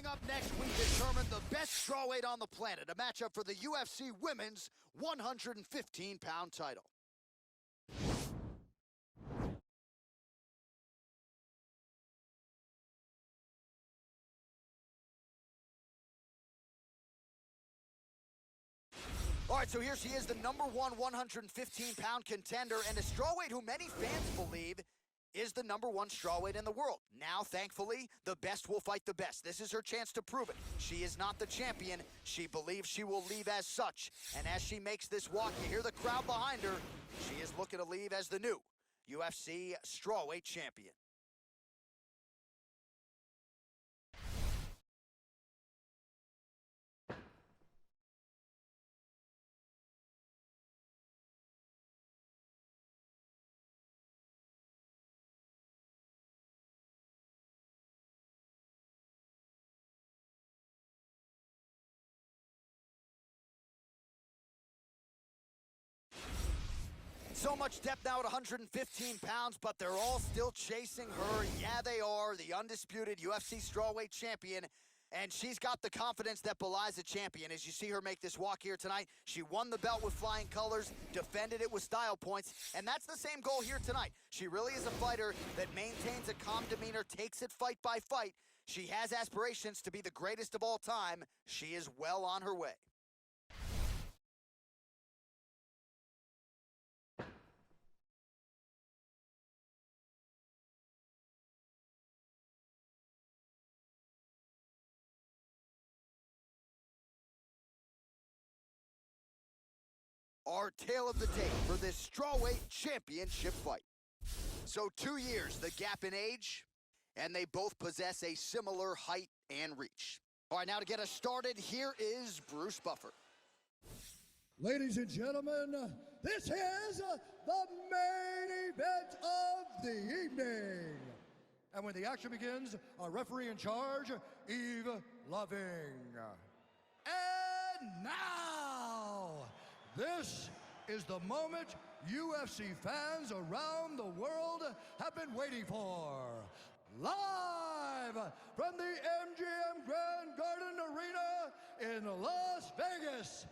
Coming up next, we determine the best strawweight on the planet, a matchup for the UFC Women's 115-pound title. All right, so here she is, the #1 115-pound contender and a strawweight who many fans believe is the #1 strawweight in the world. Now, thankfully, the best will fight the best. This is her chance to prove it. She is not the champion. She believes she will leave as such. And as she makes this walk, you hear the crowd behind her. She is looking to leave as the new UFC strawweight champion. So much depth now at 115 pounds, but they're all still chasing her. Yeah, they are, the undisputed UFC strawweight champion, and she's got the confidence that belies a champion. As you see her make this walk here tonight, she won the belt with flying colors, defended it with style points, and that's the same goal here tonight. She really is a fighter that maintains a calm demeanor, takes it fight by fight. She has aspirations to be the greatest of all time. She is well on her way. Our tale of the tape for this strawweight championship fight. So 2 years, the gap in age, and they both possess a similar height and reach. All right, now to get us started, here is Bruce Buffer. Ladies and gentlemen, this is the main event of the evening. And when the action begins, our referee in charge, Eve Loving. And now, this is the moment UFC fans around the world have been waiting for. Live from the MGM Grand Garden Arena in Las Vegas,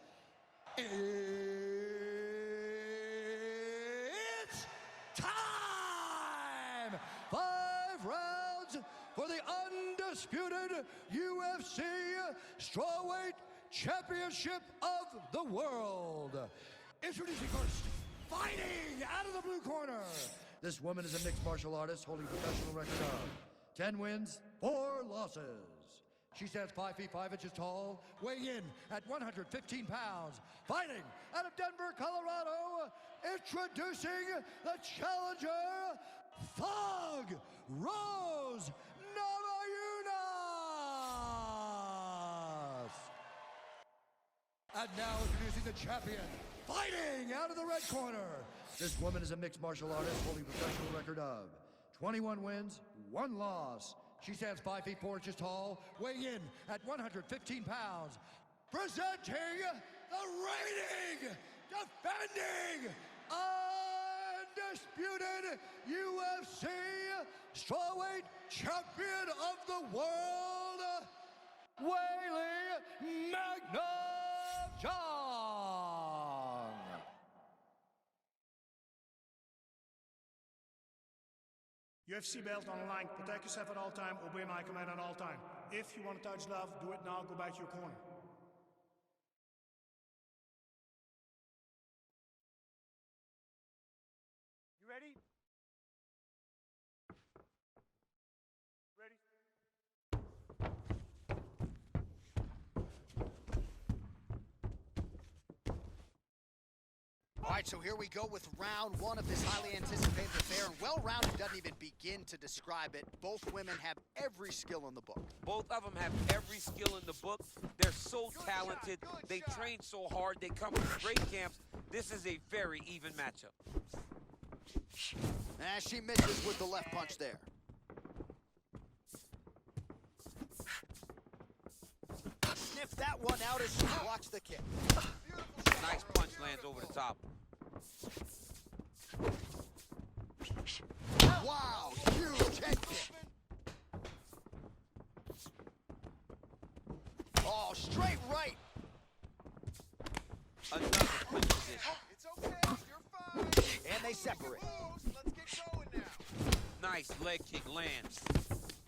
it's time! 5 rounds for the undisputed UFC strawweight championship of the world. Introducing first, fighting out of the blue corner. This woman is a mixed martial artist holding a professional record of 10 wins, 4 losses. She stands 5 feet 5 inches tall, weighing in at 115 pounds. Fighting out of Denver, Colorado, introducing the challenger, Thug Rose Namajunas. And now introducing the champion, fighting out of the red corner. This woman is a mixed martial artist holding a professional record of 21 wins, 1 loss. She stands 5 feet 4 inches tall, weighing in at 115 pounds. Presenting the reigning, defending, undisputed UFC strawweight champion of the world, Weili Zhang. UFC belt on the line. Protect yourself at all time. Obey my command at all time. If you want to touch love, do it now. Go back to your corner. You ready? Ready? All right, so here we go with round 1 of this highly anticipated affair. And well-rounded doesn't even begin to describe it. Both women have every skill in the book. Both of them have every skill in the book. They're so talented. They train so hard. They come from great camps. This is a very even matchup. As she misses with the left punch there. Sniff that one out as she blocks the kick. Nice punch lands over the top. Wow, huge head kick. Oh, straight right. Another clinch position. It's okay, you're fine. And they separate. Let's get going now. Nice leg kick lands.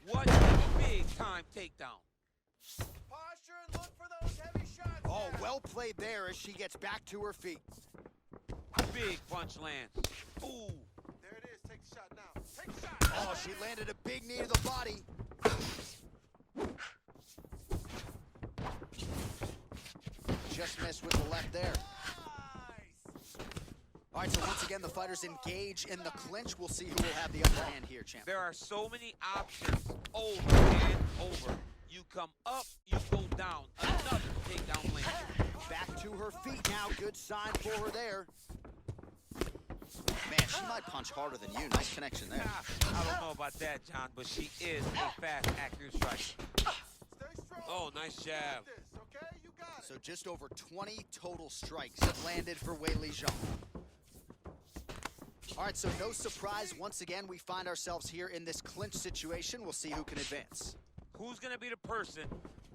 What a big-time takedown. Posture and look for those heavy shots. Oh, now. well played there as she gets back to her feet. Big punch lands. Ooh. There it is. Take the shot now. Take the shot. Oh, she landed a big knee to the body. Just missed with the left there. Nice. All right, so once again, the fighters engage in the clinch. We'll see who will have the upper hand here, champ. There are so many options over and over. You come up, you go down. Another takedown land. Back to her feet now. Good sign for her there. Man, she might punch harder than you. Nice connection there. I don't know about that, John, but she is a fast, accurate striker. Stay strong. Oh, nice jab. This, okay? You got it. So just over 20 total strikes have landed for Weili Zhang. All right, so no surprise. Once again, we find ourselves here in this clinch situation. We'll see who can advance. Who's going to be the person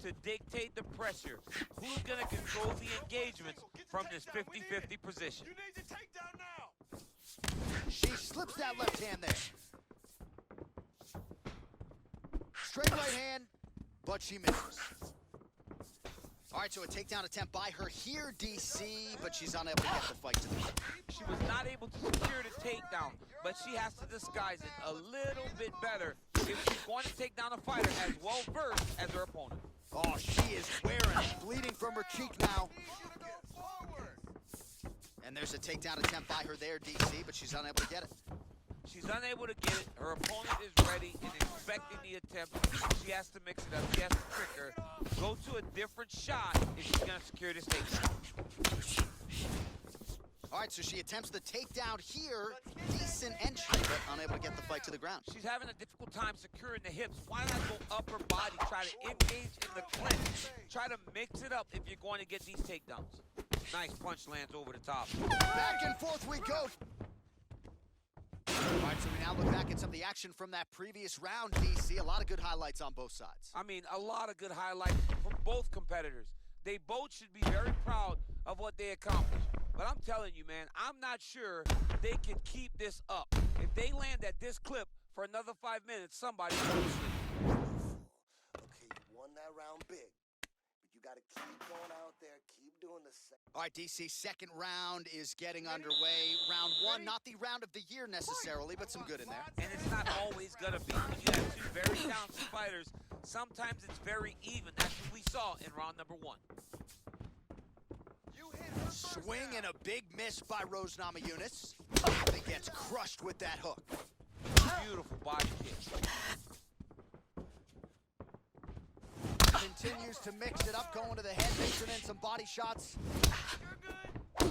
to dictate the pressure? Who's going to control the engagements from this 50-50 position? You need the takedown now. She slips that left hand there. Straight right hand, but she misses. All right, so a takedown attempt by her here, DC, but she's unable to get the fight to the ground. She was not able to secure the takedown, but she has to disguise it a little bit better if she's going to take down a fighter as well versed as her opponent. Oh, she is wearing, bleeding from her cheek now. Go forward. And there's a takedown attempt by her there, DC, but she's unable to get it. She's unable to get it. Her opponent is ready and expecting the attempt. She has to mix it up. She has to trick her. Go to a different shot if she's going to secure this takedown. All right, so she attempts the takedown here. Decent entry, but unable to get the fight to the ground. She's having a difficult time securing the hips. Why not go upper body? Try to engage in the clinch. Try to mix it up if you're going to get these takedowns. Nice punch lands over the top. Back and forth we go. All right, so we now look back at some of the action from that previous round, DC. A lot of good highlights on both sides. I mean, a lot of good highlights from both competitors. They both should be very proud of what they accomplished. But I'm telling you, man, I'm not sure they can keep this up. If they land at this clip for another 5 minutes, somebody's going to sleep. Okay, you won that round big. But you got to keep going out there. Keep doing the same. All right, DC, second round is getting underway. Round one, not the round of the year necessarily, but some good in there. And it's not always going to be. When you have two very talented fighters, sometimes it's very even. That's what we saw in round number one. Swing and a big miss by Rose Namajunas. He gets crushed with that hook. Beautiful body kick. Continues to mix it up, going to the head, mixing in some body shots.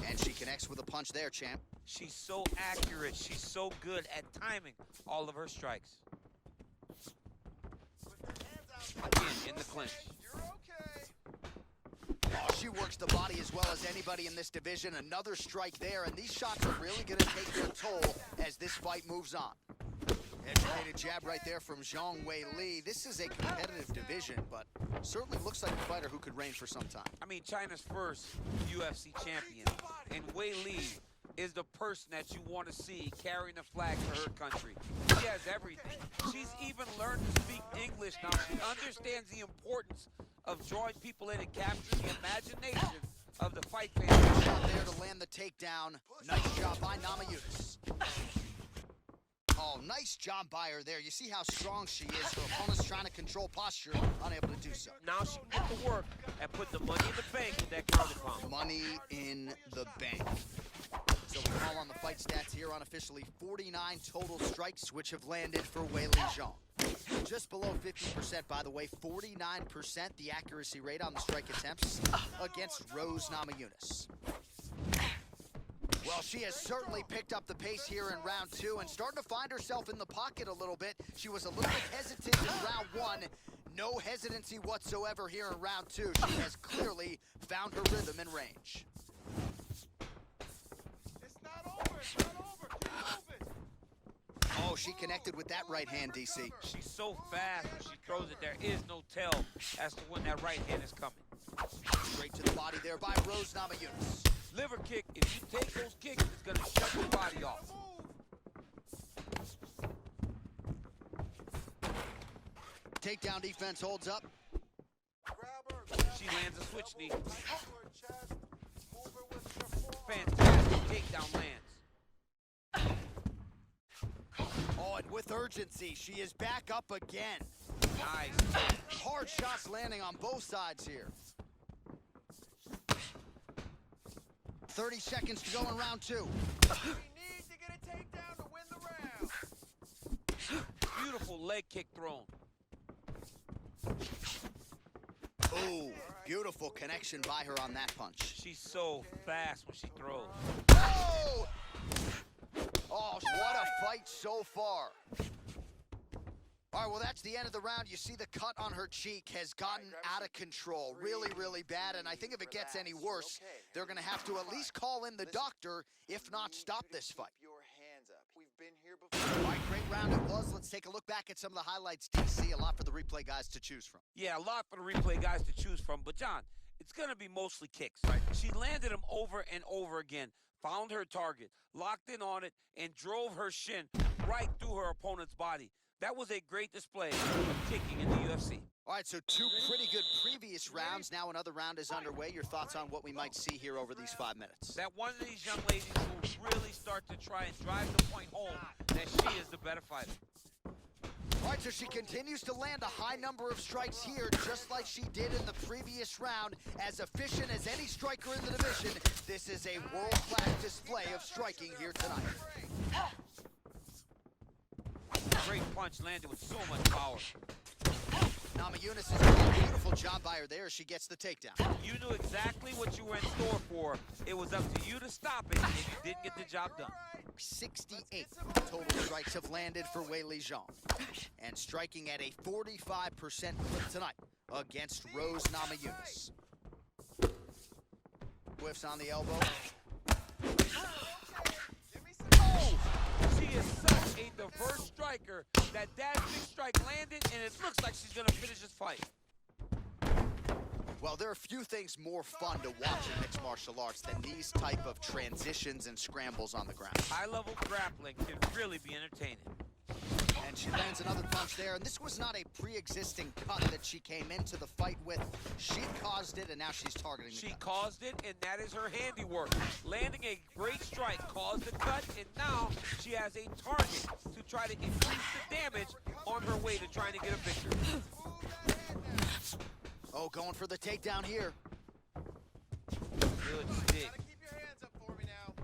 And she connects with a punch there, champ. She's so accurate. She's so good at timing all of her strikes. Again, in the clinch. You're okay. Oh, she works the body as well as anybody in this division. Another strike there, and these shots are really going to take their toll as this fight moves on. Educated jab right there from Zhang Weili. This is a competitive division, but certainly looks like a fighter who could reign for some time. I mean, China's first UFC champion, and Weili is the person that you want to see carrying the flag for her country. She has everything. She's even learned to speak English now. She understands the importance of drawing people in and capturing the imagination of the fight fans. Out there to land the takedown. Nice job by Namajunas. Oh, nice job by her there. You see how strong she is. Her opponent's trying to control posture, unable to do so. Now she can get to work and put the money in the bank with that counter pound. Money in the bank. So we call on the fight stats here unofficially. 49 total strikes, which have landed for Weili Zhang. Just below 50%, by the way. 49% the accuracy rate on the strike attempts against Rose Namajunas. Well, she has certainly picked up the pace here in round two and starting to find herself in the pocket a little bit. She was a little bit hesitant in round one. No hesitancy whatsoever here in round two. She has clearly found her rhythm and range. It's not over. It's not over. Keep moving. Oh, she connected with that right hand, DC. She's so fast when she throws it, there is no tell as to when that right hand is coming. Straight to the body there by Rose Namajunas. Liver kick, if you take those kicks, it's going to shut your body off. Takedown defense holds up. She lands a switch knee. Fantastic takedown lands. Oh, and with urgency, she is back up again. Nice. Hard shots landing on both sides here. 30 seconds to go in round 2. We need to get a takedown to win the round. Beautiful leg kick thrown. Ooh, beautiful connection by her on that punch. She's so fast when she throws. Oh! Oh, what a fight so far. All right, well, that's the end of the round. You see the cut on her cheek has gotten out of control. Really, really bad. And I think if it gets any worse, they're going to have to at least call in the doctor, if not stop this fight. Your hands up. We've been here before. All right, great round it was. Let's take a look back at some of the highlights, DC. A lot for the replay guys to choose from. Yeah, a lot for the replay guys to choose from. But, John, it's going to be mostly kicks. Right. She landed them over and over again, found her target, locked in on it, and drove her shin right through her opponent's body. That was a great display of kicking in the UFC. All right, so 2 pretty good previous rounds. Now another round is underway. Your thoughts on what we might see here over these 5 minutes? That one of these young ladies will really start to try and drive the point home that she is the better fighter. All right, so she continues to land a high number of strikes here, just like she did in the previous round. As efficient as any striker in the division, this is a world-class display of striking here tonight. Great punch landed with so much power. Namajunas is doing a beautiful job by her there as she gets the takedown. You knew exactly what you were in store for. It was up to you to stop it, and you didn't get the job done. 68 total strikes have landed for Weili Zhang. And striking at a 45% clip tonight against Rose Namajunas. Whiffs on the elbow. Oh! She is such a diverse striker that big strike landed, and it looks like she's going to finish this fight. Well, there are few things more fun to watch in mixed martial arts than these type of transitions and scrambles on the ground. High-level grappling can really be entertaining. And she lands another punch there, and this was not a pre-existing cut that she came into the fight with. She caused it, and now she's targeting the She cut. caused it, and that is her handiwork. Landing a great strike caused the cut, and now she has a target to try to increase the damage on her way to trying to get a victory. Oh, going for the takedown here. Good stick. Gotta keep your hands up for me now.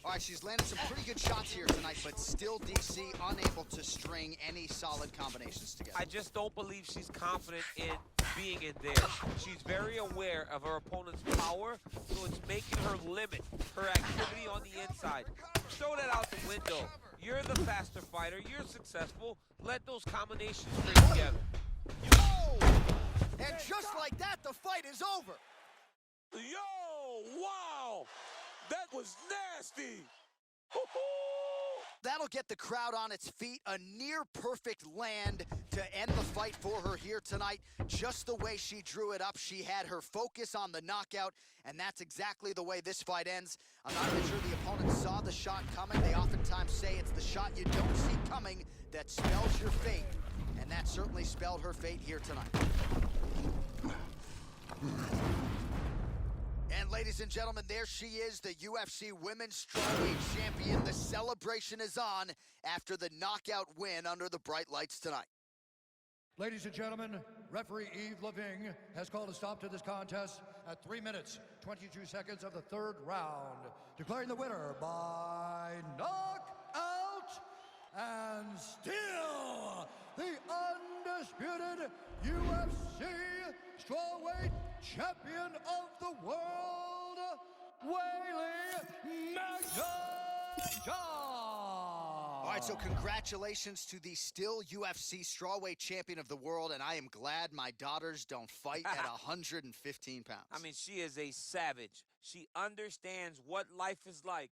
All right, she's landed some pretty good shots here tonight, but still DC unable to string any solid combinations together. I just don't believe she's confident in being in there. She's very aware of her opponent's power, so it's making her limit her activity on the inside. Throw that out the window. You're the faster fighter. You're successful. Let those combinations string together. Oh! And just like that, the fight is over. Yo! Wow! That was nasty! That'll get the crowd on its feet. A near-perfect land to end the fight for her here tonight. Just the way she drew it up. She had her focus on the knockout, and that's exactly the way this fight ends. I'm not even sure the opponent saw the shot coming. They oftentimes say it's the shot you don't see coming that spells your fate, and that certainly spelled her fate here tonight. And ladies and gentlemen, there she is, the UFC Women's Strawweight Champion. The celebration is on after the knockout win under the bright lights tonight. Ladies and gentlemen, referee Yves Leving has called a stop to this contest at 3 minutes, 22 seconds of the 3rd round, declaring the winner by knockout and still the undisputed UFC Strawweight Champion of the world, Weili Namajunas. All right, so congratulations to the still UFC Strawweight Champion of the world, and I am glad my daughters don't fight at 115 pounds. I mean, she is a savage. She understands what life is like